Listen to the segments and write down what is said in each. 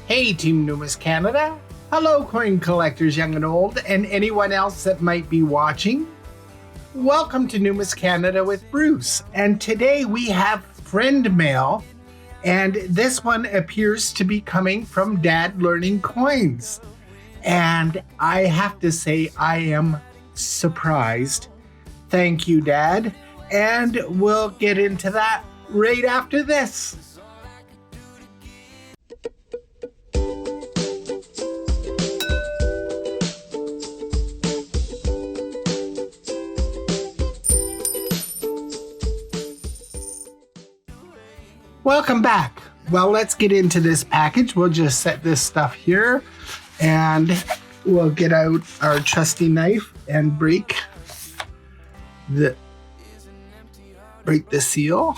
Hey, Team Numis Canada. Hello, coin collectors young and old, and anyone else that might be watching. Welcome to Numis Canada with Bruce, and today we have friend mail, and this one appears to be coming from Dad Learning Coins. And I have to say, I am surprised. Thank you, Dad, and we'll get into that right after this. Welcome back. Well, let's get into this package. We'll just set this stuff here and we'll get out our trusty knife and break the seal.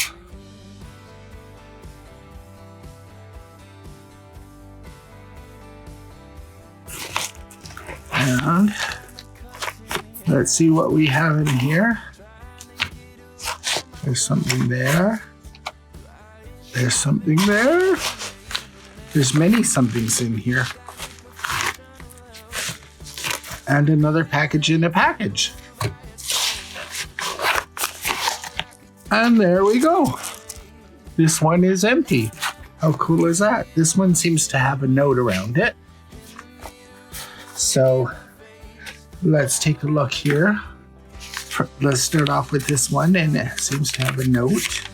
And let's see what we have in here. There's something there. There's something there. There's many somethings in here. And another package in a package. And there we go. This one is empty. How cool is that? This one seems to have a note around it. So let's take a look here. Let's start off with this one, and it seems to have a note.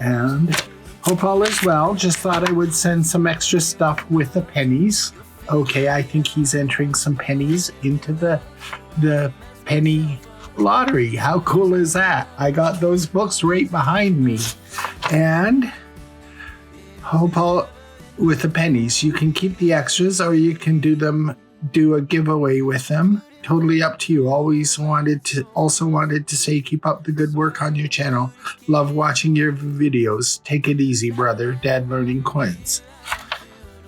And hope all is well. Just thought I would send some extra stuff with the pennies. Okay, I think he's entering some pennies into the penny lottery. How cool is that? I got those books right behind me. And hope all with the pennies. You can keep the extras or you can do a giveaway with them. Totally up to you. Also wanted to say keep up the good work on your channel. Love watching your videos. Take it easy, brother. Dad Learning Coins.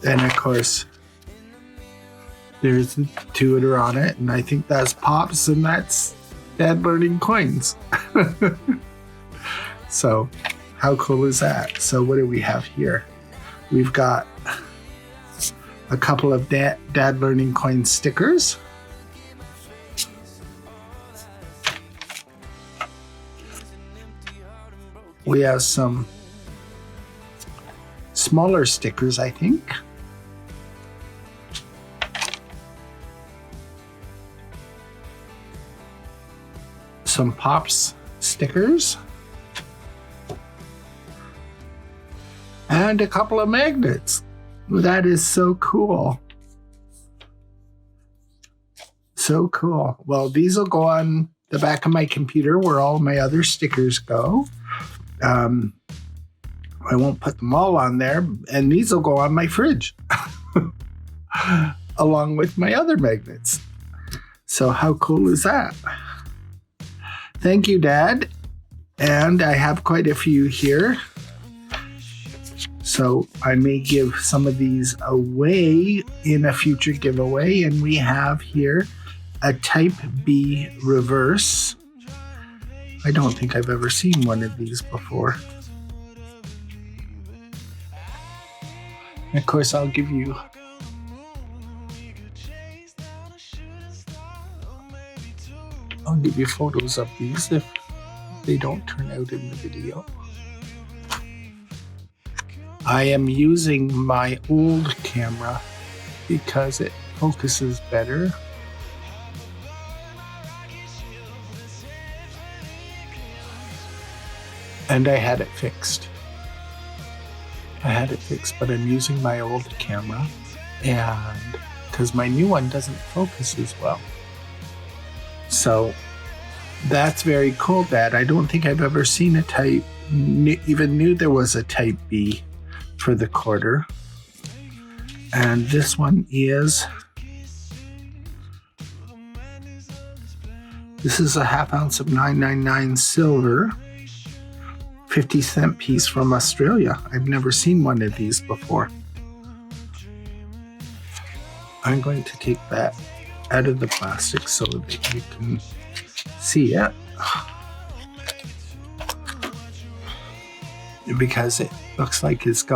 And of course, there's the tutor on it, and I think that's Pops, and that's Dad Learning Coins. So, how cool is that? So, what do we have here? We've got a couple of Dad Learning Coins stickers. We have some smaller stickers, I think. Some Pops stickers. And a couple of magnets. That is so cool. So cool. Well, these will go on the back of my computer where all my other stickers go. I won't put them all on there, and these will go on my fridge along with my other magnets. So how cool is that? Thank you, Dad. And I have quite a few here. So I may give some of these away in a future giveaway. And we have here a Type B reverse. I don't think I've ever seen one of these before. And of course, I'll give you photos of these if they don't turn out in the video. I am using my old camera because it focuses better. And I had it fixed. But I'm using my old camera, and because my new one doesn't focus as well. So that's very cool, Dad. I don't think I've ever seen a even knew there was a Type B for the quarter. And this one is, this is a half ounce of 999 silver, 50-cent piece from Australia. I've never seen one of these before. I'm going to take that out of the plastic so that you can see it. because it looks like there's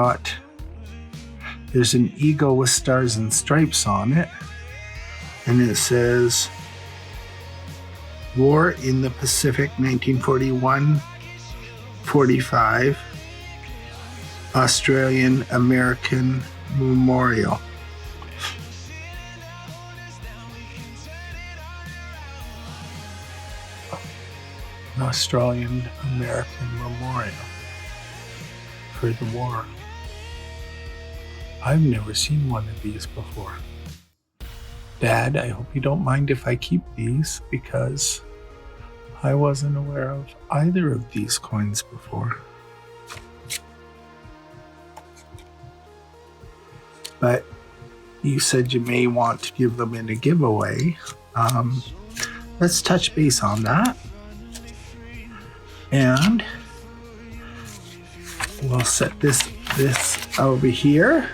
an eagle with stars and stripes on it, and it says War in the Pacific 1941-45 Australian American Memorial. An Australian American Memorial for the war. I've never seen one of these before. Dad, I hope you don't mind if I keep these, because I wasn't aware of either of these coins before. But you said you may want to give them in a giveaway. Let's touch base on that. And we'll set this over here.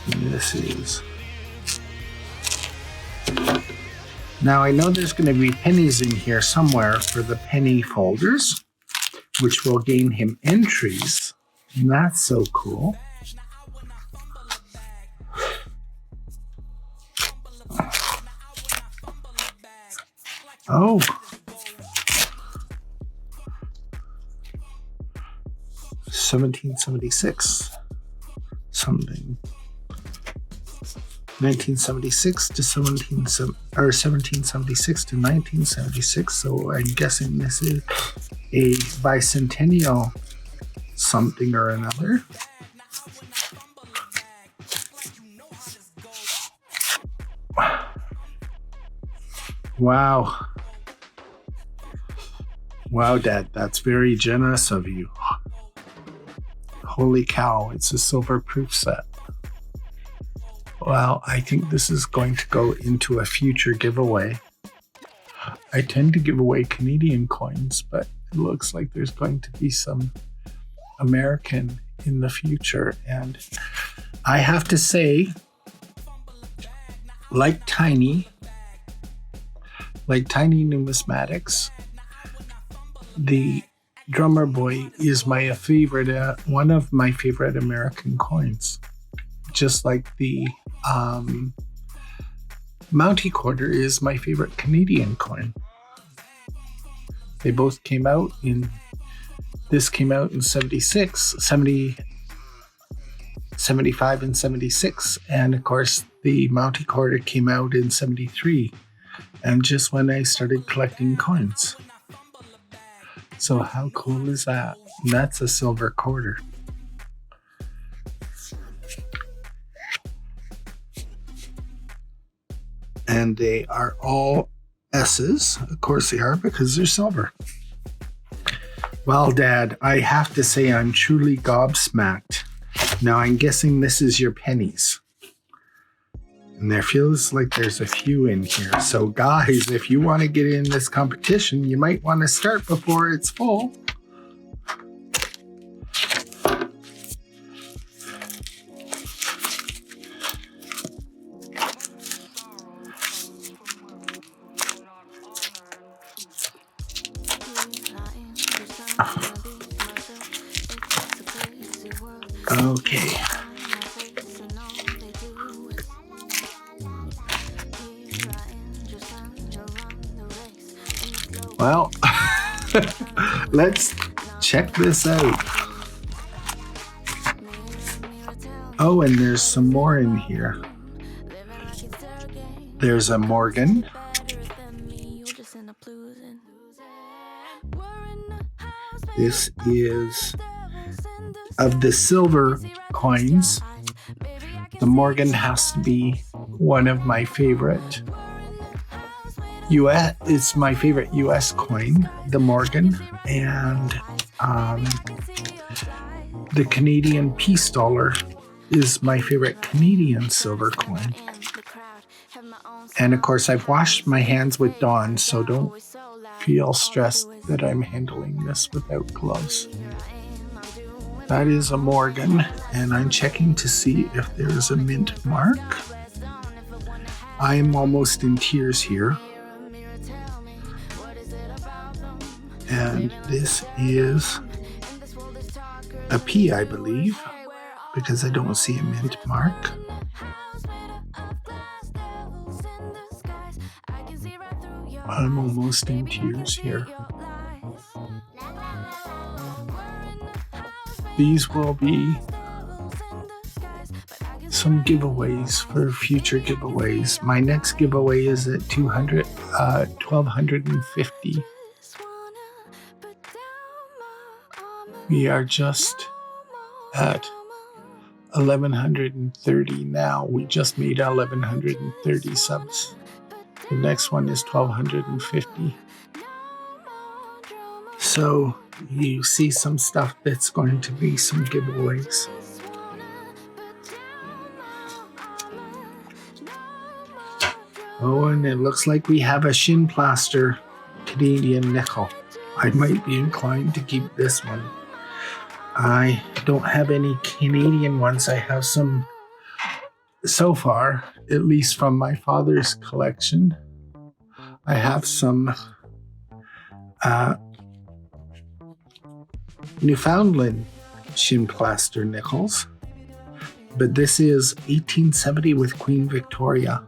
This is. Now I know there's going to be pennies in here somewhere for the penny folders, which will gain him entries. And that's so cool. Oh. $1776 something. 1976 to 1776 to 1976. So I'm guessing this is a bicentennial something or another. Wow. Wow, Dad, that's very generous of you. Holy cow, it's a silver proof set. Well, I think this is going to go into a future giveaway. I tend to give away Canadian coins, but it looks like there's going to be some American in the future. And I have to say, like Tiny Numismatics, the Drummer Boy is my favorite, one of my favorite American coins. Just like the Mountie Quarter is my favorite Canadian coin. They both came out this came out in 76, 70, 75 and 76. And of course, the Mountie Quarter came out in 73. And just when I started collecting coins. So how cool is that? And that's a silver quarter. And they are all S's. Of course they are, because they're silver. Well, Dad, I have to say I'm truly gobsmacked. Now I'm guessing this is your pennies. And there feels like there's a few in here. So guys, if you want to get in this competition, you might want to start before it's full. Okay. Well, let's check this out. Oh, and there's some more in here. There's a Morgan. This is of the silver coins. The Morgan has to be one of my favorite US. It's my favorite US coin, the Morgan, and the Canadian Peace Dollar is my favorite Canadian silver coin. And of course, I've washed my hands with Dawn, so don't feel stressed that I'm handling this without gloves. That is a Morgan, and I'm checking to see if there's a mint mark. I'm almost in tears here. And this is a P, I believe, because I don't see a mint mark. I'm almost in tears here. These will be some giveaways for future giveaways. My next giveaway is at 1,250. We are just at 1,130 now. We just made 1,130 subs. The next one is 1,250. So you see some stuff that's going to be some giveaways. Oh, and it looks like we have a shin plaster Canadian nickel. I might be inclined to keep this one. I don't have any Canadian ones. I have some, so far, at least from my father's collection. I have some Newfoundland shin plaster nickels, but this is 1870 with Queen Victoria.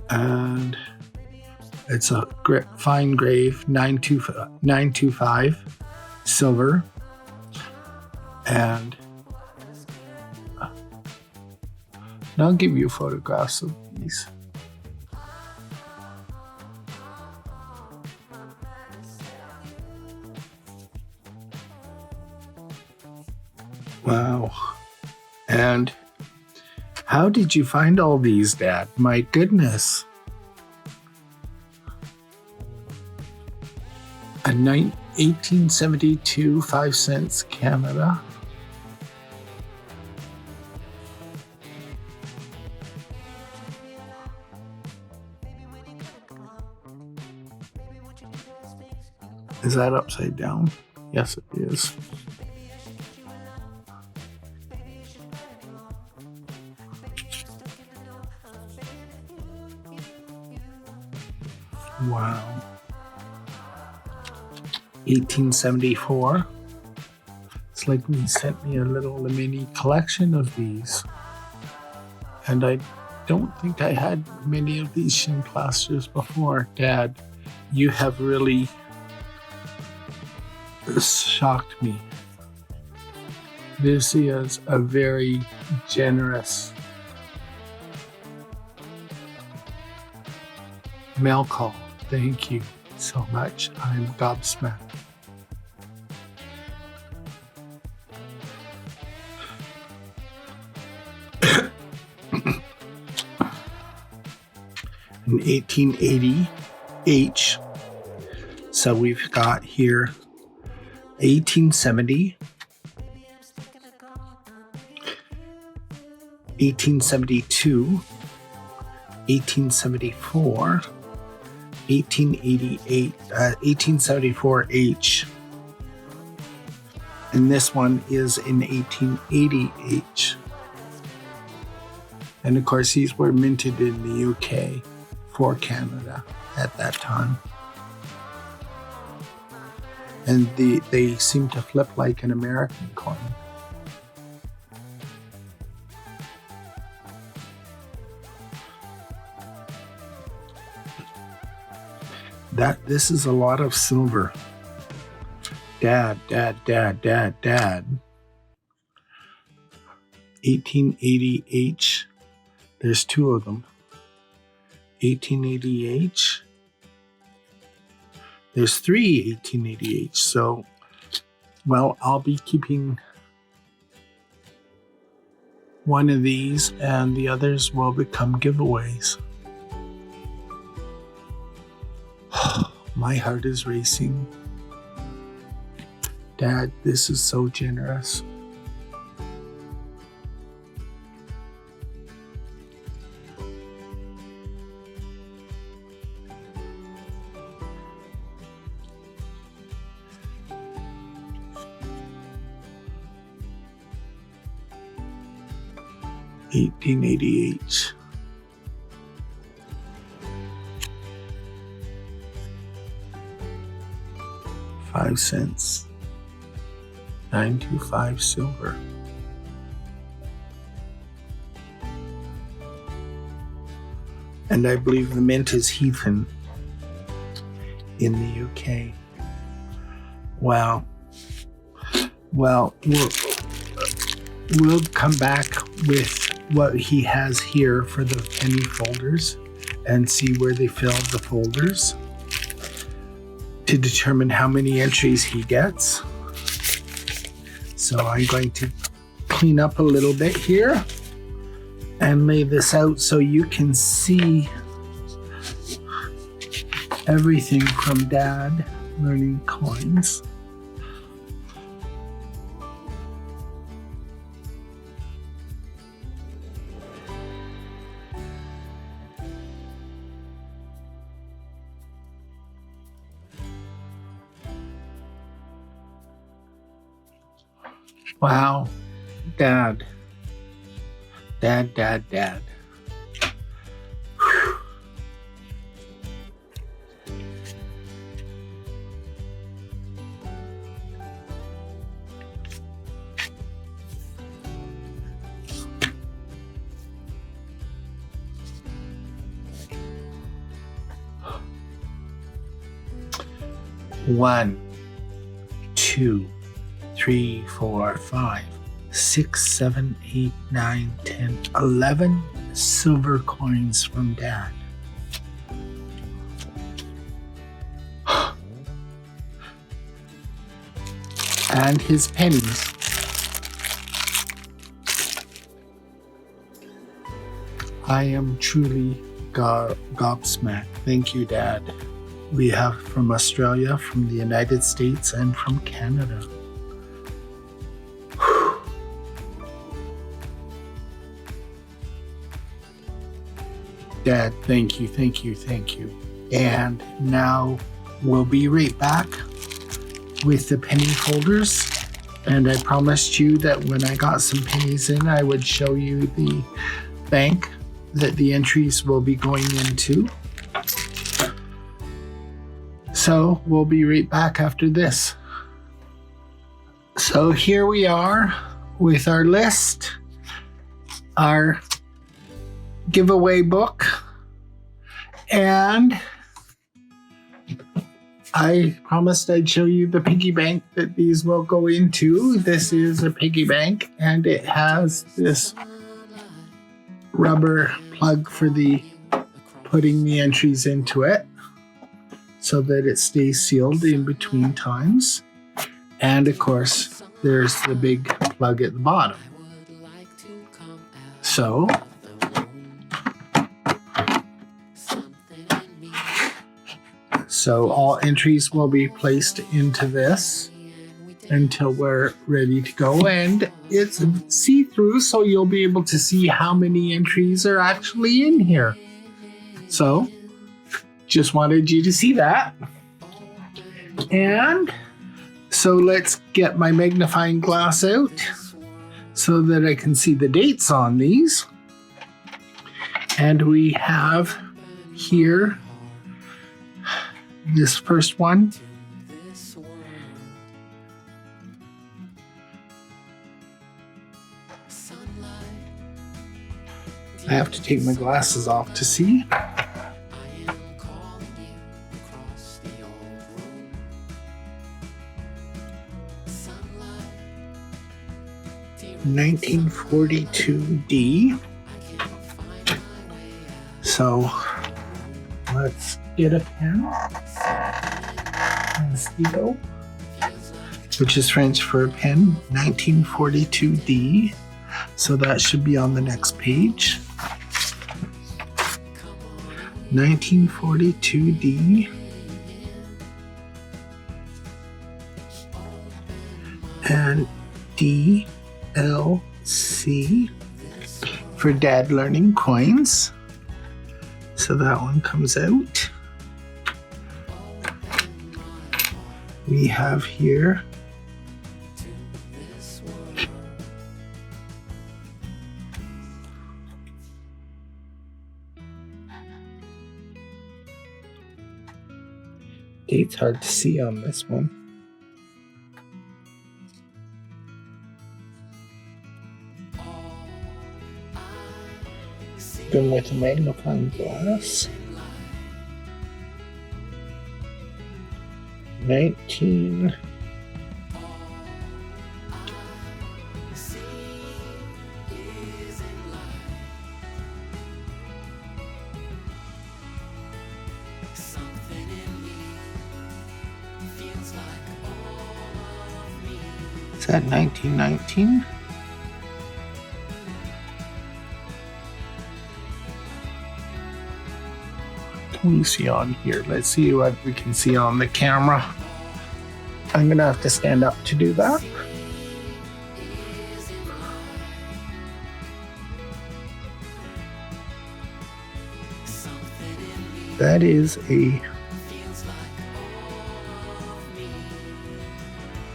And it's a fine grave 925 silver, and I'll give you photographs of these. Wow. And how did you find all these, Dad? My goodness. A 1872 5 cents Canada. Is that upside down? Yes, it is. Wow. 1874. It's like he sent me a little mini collection of these. And I don't think I had many of these shin plasters before. Dad, you have really shocked me. This is a very generous mail call. Thank you so much. I'm gobsmacked. In 1880 H. So we've got here 1870, 1872, 1874, 1888, 1874H, and this one is in 1880H. And of course, these were minted in the UK for Canada at that time. And they seem to flip like an American coin. This is a lot of silver. Dad. 1880H. There's two of them. 1880H. There's three 1880H. So, well, I'll be keeping one of these, and the others will become giveaways. My heart is racing. Dad, this is so generous. 1888. $0.05. 925 silver. And I believe the mint is Heathen in the UK. Wow. Well, we'll come back with what he has here for the penny folders and see where they filled the folders to determine how many entries he gets. So I'm going to clean up a little bit here and lay this out so you can see everything from Dad Learning Coins. Wow, Dad. Dad. Whew. One, 2, 3, 4, 5, 6, 7, 8, 9, 10, 11 silver coins from Dad. And his pennies. I am truly gobsmacked. Thank you, Dad. We have from Australia, from the United States, and from Canada. Dad, thank you. And now we'll be right back with the penny folders. And I promised you that when I got some pennies in, I would show you the bank that the entries will be going into. So we'll be right back after this. So here we are with our list, our giveaway book, and I promised I'd show you the piggy bank that these will go into. This is a piggy bank, and it has this rubber plug for the putting the entries into it so that it stays sealed in between times. And of course, there's the big plug at the bottom. So all entries will be placed into this until we're ready to go. And it's see-through, so you'll be able to see how many entries are actually in here. So just wanted you to see that. And so let's get my magnifying glass out so that I can see the dates on these. And we have here this first one. I have to take my glasses off to see. 1942D. So let's get a pen and stylo, which is French for pen. 1942D. So that should be on the next page. 1942D. And DLC for Dad Learning Coins. So that one comes out. We have here Date's hard to see on this one. Then with a magnifying glass. 19. Is that 1919? Can we see on here? Let's see what we can see on the camera. I'm gonna have to stand up to do that. That is a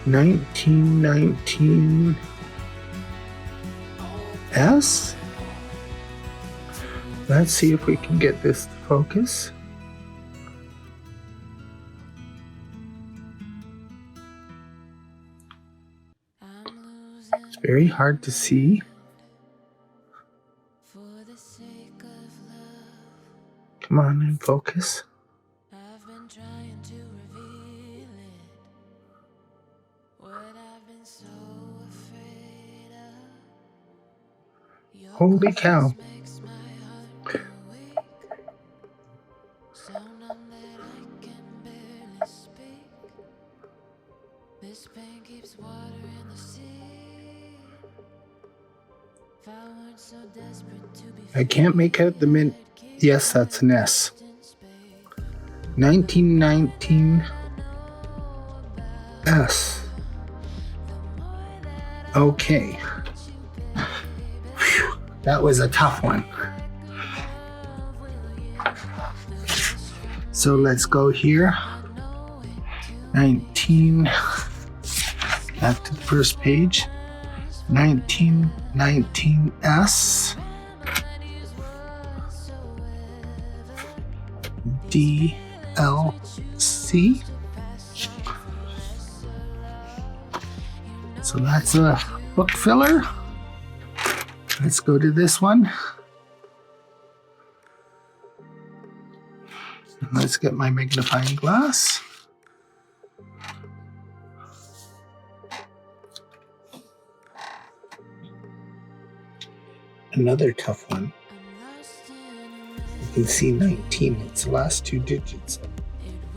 1919 S. Let's see if we can get this to focus. It's very hard to see. Come on and focus. Holy cow. I can't make out the mint. Yes, that's an S. 1919 S. Okay. Whew. That was a tough one. So let's go here. 19. Back to the first page. 1919 S. DLC. So that's a book filler. Let's go to this one. Let's get my magnifying glass. Another tough one. You can see 19, it's the last two digits.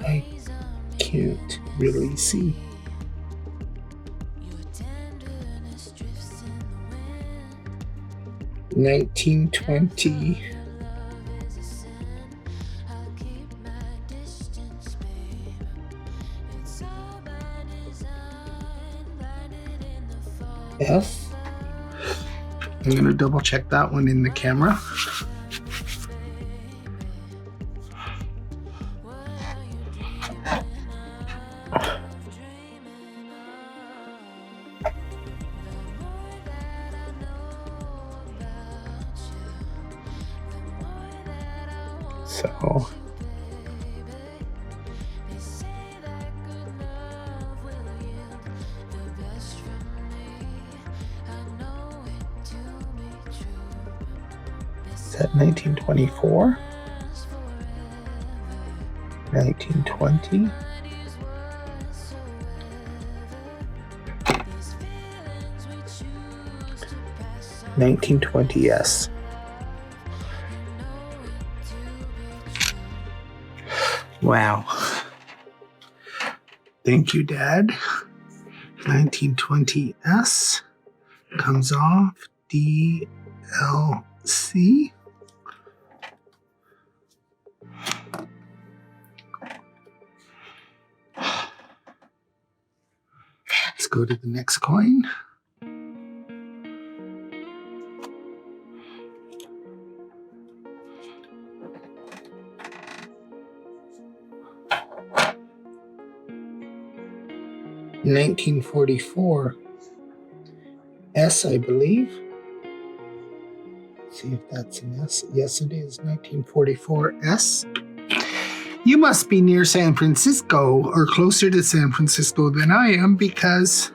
I can't really see. $19.20. F. I'm going to double check that one in the camera. So is that 1924? 1920? $19.20. Wow. Thank you, Dad. 1920S comes off DLC. Let's go to the next coin. $1944 S, I believe. Let's see if that's an S. Yes, it is. 1944 S. You must be near San Francisco or closer to San Francisco than I am because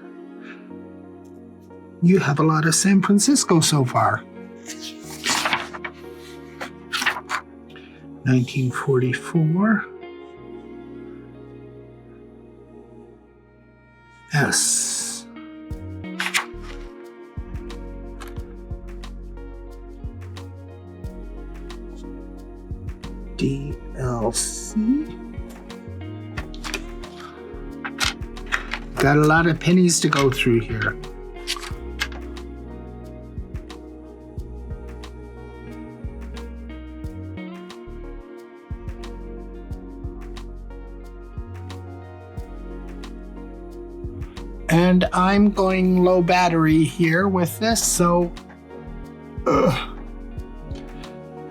you have a lot of San Francisco so far. 1944. S. DLC. Got a lot of pennies to go through here. And I'm going low battery here with this, so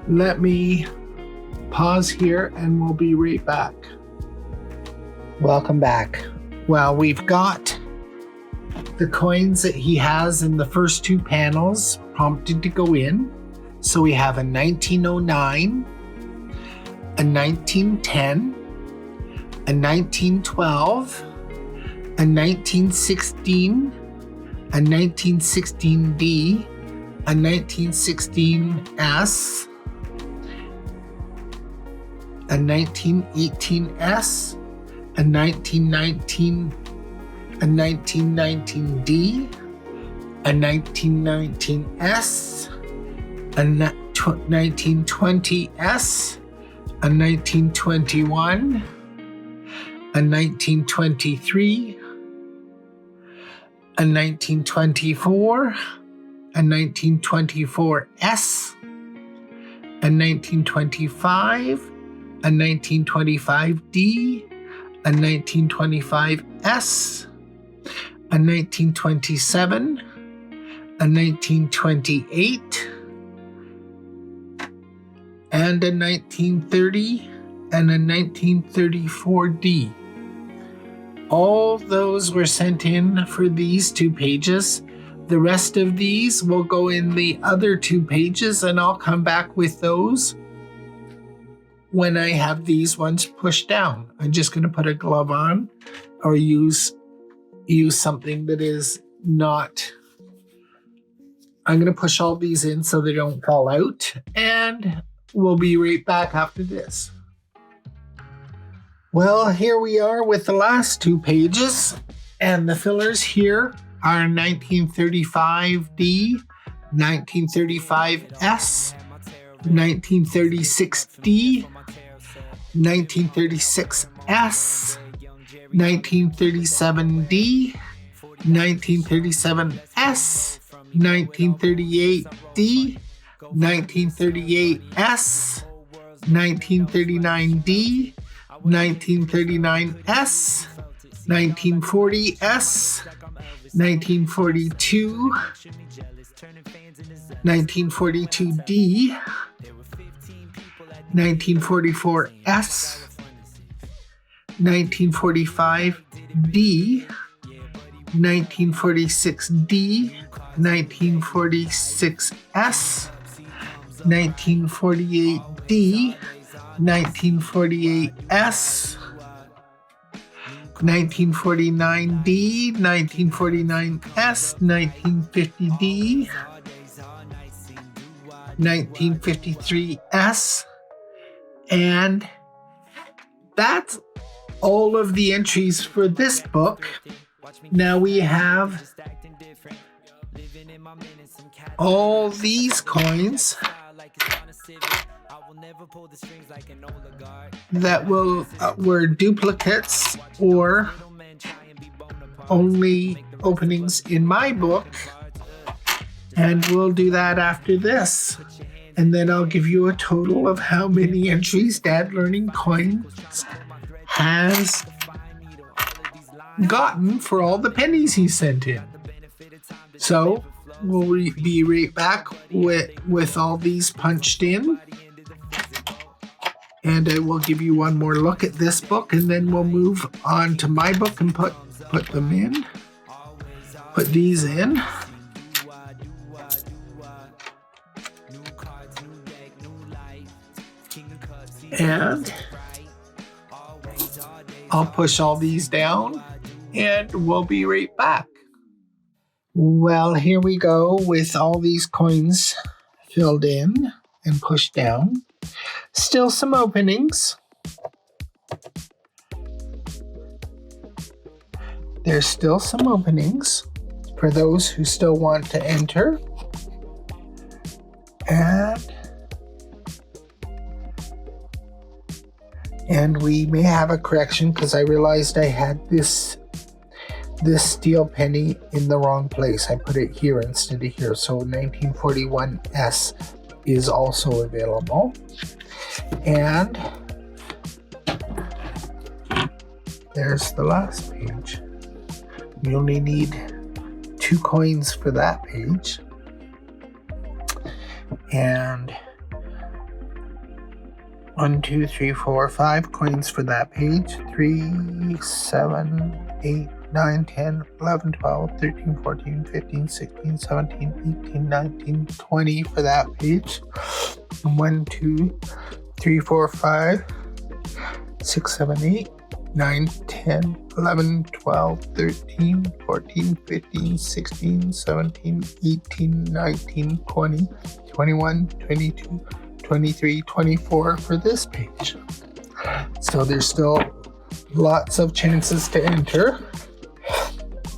let me pause here and we'll be right back. Welcome back. Well, we've got the coins that he has in the first two panels prompted to go in. So we have a 1909, a 1910, a 1912, a 1916, a 1916D, a 1916S, a 1918S, a 1919, a 1919D, a 1919S, a 1920S, a 1921, a 1923, a 1924, a 1924S, a 1925, a 1925D, a 1925S, a 1927, a 1928, and a 1930, and a 1934D. All those were sent in for these two pages. The rest of these will go in the other two pages, and I'll come back with those when I have these ones pushed down. I'm just going to put a glove on or use something that is not. I'm going to push all these in so they don't fall out, and we'll be right back after this. Well, here we are with the last two pages, and the fillers here are 1935D, 1935S, 1936D, 1936S, 1937D, 1937S, 1938D, 1938S, 1939D, 1939S, 1940S, 1942, 1942D, 1944S, 1945D, 1946D, 1946S, 1948D, 1948S, 1949D, 1949S, 1950D, 1953S, and that's all of the entries for this book. Now we have all these coins that were duplicates or only openings in my book, and we'll do that after this. And then I'll give you a total of how many entries Dad Learning Coins has gotten for all the pennies he sent in. So we'll be right back with all these punched in. And I will give you one more look at this book, and then we'll move on to my book and put them in. Put these in. And I'll push all these down and we'll be right back. Well, here we go with all these coins filled in and pushed down. Still some openings. There's still some openings for those who still want to enter. And we may have a correction because I realized I had this steel penny in the wrong place. I put it here instead of here. So 1941S is also available. And there's the last page. You only need 2 coins for that page. And 1, 2, 3, 4, 5 coins for that page. 3, 7, 8, 9, 10, 11, 12, 13, 14, 15, 16, 17, 18, 19, 20 for that page. 1, 2, 3, 4, 5, 6, 7, 8, 9, 10, 11, 12, 13, 14, 15, 16, 17, 18, 19, 20, 21, 22, 23, 24 for this page. So there's still lots of chances to enter.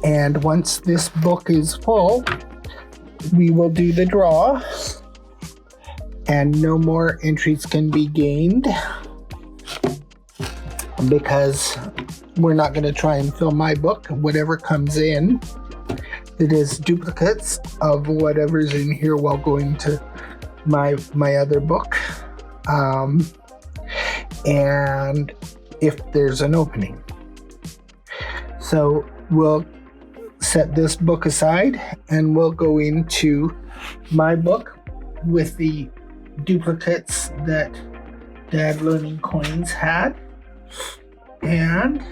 And once this book is full, we will do the draw. And no more entries can be gained because we're not going to try and fill my book. Whatever comes in that is duplicates of whatever's in here will go into my other book. And if there's an opening. So we'll set this book aside and we'll go into my book with the duplicates that Dad Learning Coins had. And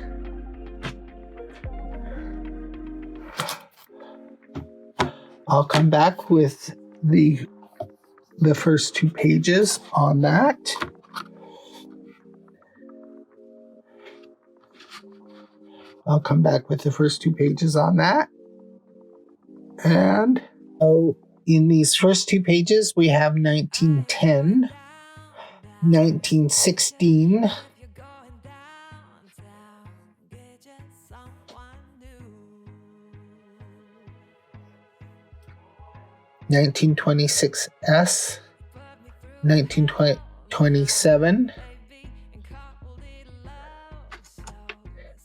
I'll come back with the first 2 pages on that. I'll come back with the first 2 pages on that. And in these first 2 pages, we have 1910, 1916, 1926S, 1927,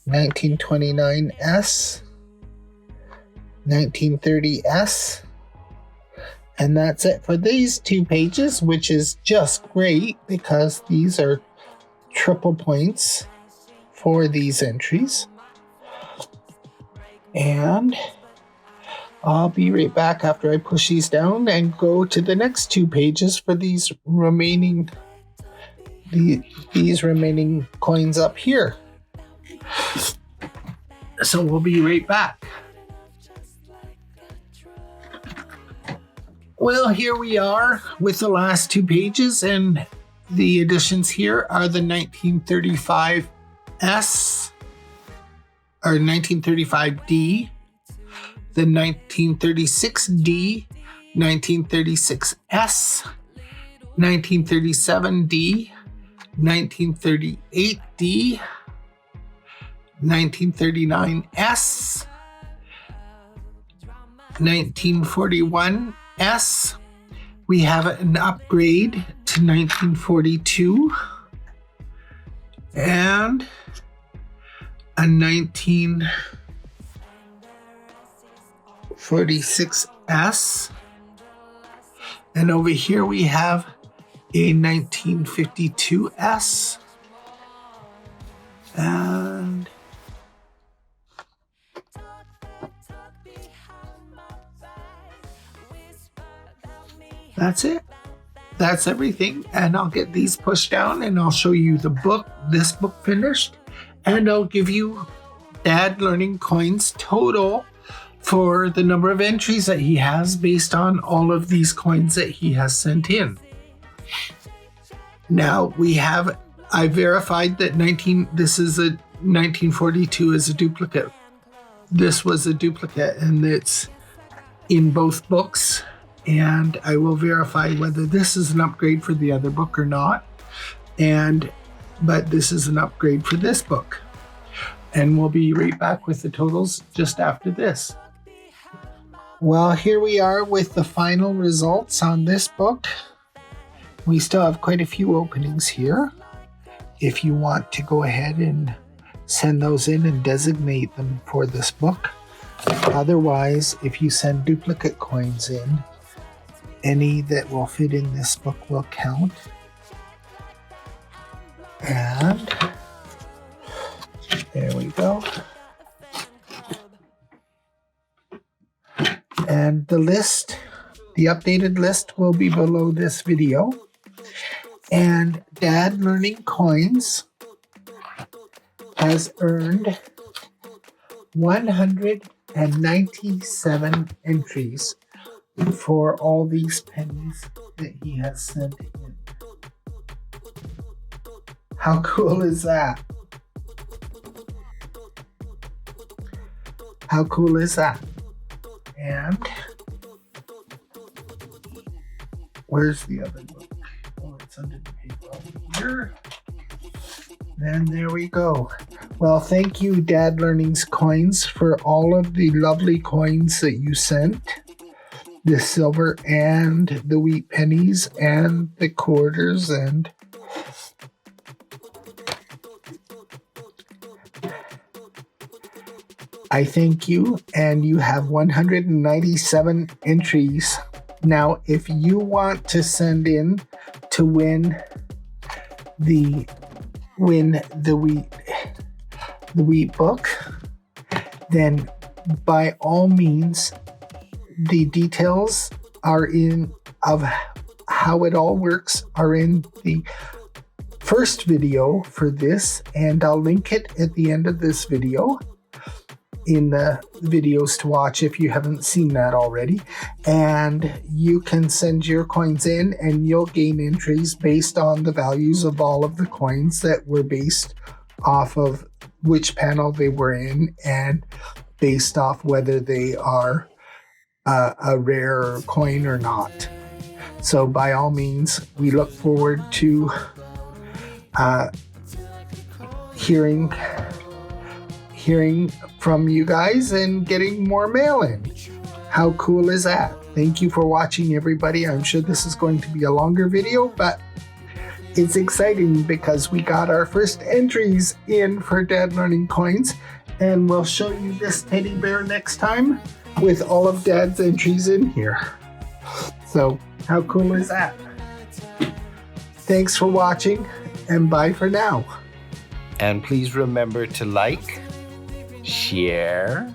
1929S, 1930S, and that's it for these 2 pages, which is just great because these are triple points for these entries. And I'll be right back after I push these down and go to the next 2 pages for these remaining coins up here. So we'll be right back. Well, here we are with the last 2 pages, and the additions here are the 1935S or 1935D, the 1936D, 1936S, 1937D, 1938D, 1939S, 1941S. We have an upgrade to 1942 and a 1946S. And over here we have a 1952S. And that's it. That's everything. And I'll get these pushed down and I'll show you the book, this book finished. And I'll give you Dad Learning Coins total for the number of entries that he has based on all of these coins that he has sent in. Now I verified that this is a 1942 is a duplicate. This was a duplicate, and it's in both books. And I will verify whether this is an upgrade for the other book or not. But this is an upgrade for this book. And we'll be right back with the totals just after this. Well, here we are with the final results on this book. We still have quite a few openings here. If you want to go ahead and send those in and designate them for this book. Otherwise, if you send duplicate coins in, any that will fit in this book will count. And there we go. And the list, the updated list will be below this video. And Dad Learning Coins has earned 197 entries for all these pennies that he has sent in. How cool is that? How cool is that? And where's the other book? Oh, it's under the paper over here. And there we go. Well, thank you, Dad Learning's Coins, for all of the lovely coins that you sent. The silver and the wheat pennies and the quarters, and I thank you, and you have 197 entries. Now, if you want to send in to win the wheat book, then by all means, the details are in of how it all works are in the first video for this, and I'll link it at the end of this video in the videos to watch if you haven't seen that already. And you can send your coins in and you'll gain entries based on the values of all of the coins that were based off of which panel they were in and based off whether they are a rare coin or not. So by all means, we look forward to hearing from you guys and getting more mail in. How cool is that? Thank you for watching, everybody. I'm sure this is going to be a longer video, but it's exciting because we got our first entries in for Dad Learning Coins, and we'll show you this teddy bear next time with all of Dad's entries in here. So how cool is that? Thanks for watching, and bye for now. And please remember to like, share,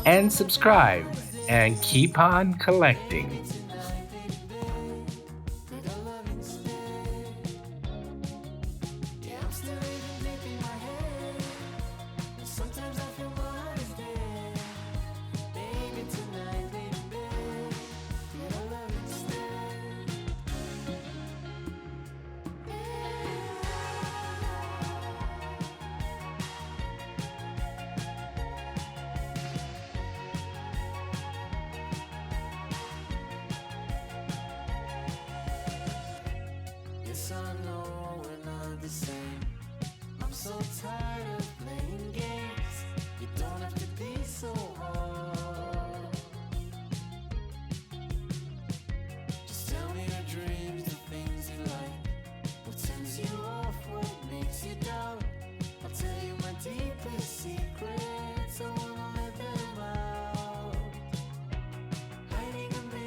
and subscribe, and keep on collecting. I know we're not the same. I'm so tired of playing games.